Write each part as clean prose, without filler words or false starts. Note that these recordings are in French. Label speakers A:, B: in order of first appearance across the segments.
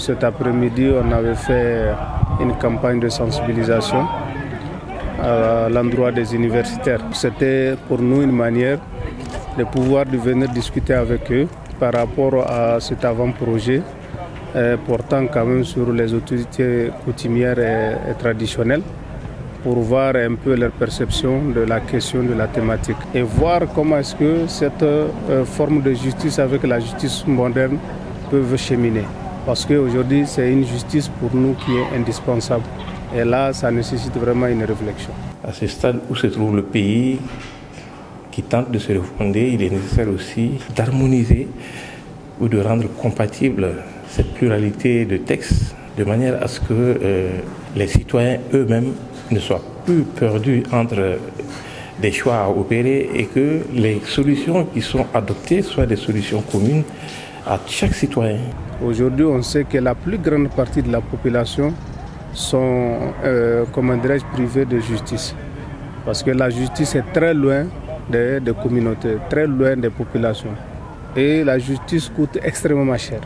A: cet après-midi, on avait fait une campagne de sensibilisation à l'endroit des universitaires. C'était pour nous une manière de pouvoir venir discuter avec eux par rapport à cet avant-projet portant quand même sur les autorités coutumières et traditionnelles pour voir un peu leur perception de la question de la thématique et voir comment est-ce que cette forme de justice avec la justice moderne peuvent cheminer. Parce qu'aujourd'hui, c'est une justice pour nous qui est indispensable. Et là, ça nécessite vraiment une réflexion.
B: À ce stade où se trouve le pays qui tente de se refonder, il est nécessaire aussi d'harmoniser ou de rendre compatible cette pluralité de textes de manière à ce que les citoyens eux-mêmes ne soient plus perdus entre des choix à opérer et que les solutions qui sont adoptées soient des solutions communes à chaque citoyen.
A: Aujourd'hui, on sait que la plus grande partie de la population sont, privés de justice. Parce que la justice est très loin des communautés, très loin des populations. Et la justice coûte extrêmement cher.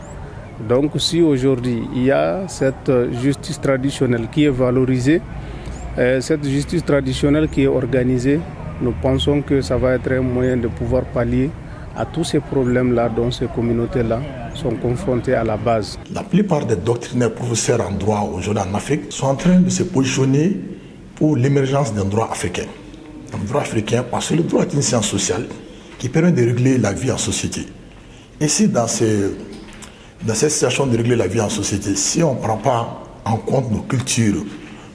A: Donc si aujourd'hui il y a cette justice traditionnelle qui est valorisée, cette justice traditionnelle qui est organisée, nous pensons que ça va être un moyen de pouvoir pallier à tous ces problèmes-là dont ces communautés-là sont confrontées à la base.
C: La plupart des doctrinaires professeurs en droit aujourd'hui en Afrique sont en train de se positionner pour l'émergence d'un droit africain. Un droit africain parce que le droit est une science sociale qui permet de régler la vie en société. Et si dans cette situation de régler la vie en société, si on ne prend pas en compte nos cultures,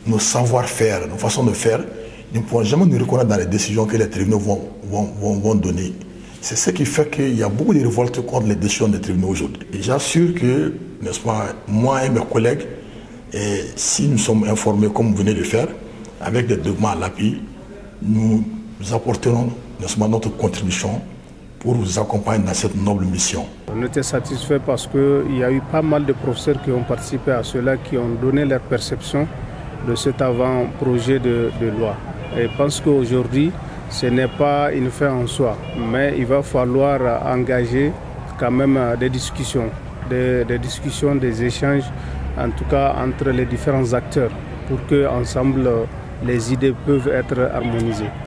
C: nos savoir-faire, nos façons de faire, nous ne pourrons jamais nous reconnaître dans les décisions que les tribunaux vont donner. C'est ce qui fait qu'il y a beaucoup de révoltes contre les décisions des tribunaux aujourd'hui. Et j'assure que, n'est-ce pas, moi et mes collègues, si nous sommes informés comme vous venez de faire, avec des documents à l'appui, nous apporterons, n'est-ce pas, notre contribution pour vous accompagner dans cette noble mission.
A: On était satisfait parce qu'il y a eu pas mal de professeurs qui ont participé à cela, qui ont donné leur perception de cet avant-projet de loi. Et je pense qu'aujourd'hui, ce n'est pas une fin en soi, mais il va falloir engager quand même des discussions, des échanges, en tout cas entre les différents acteurs, pour qu'ensemble les idées peuvent être harmonisées.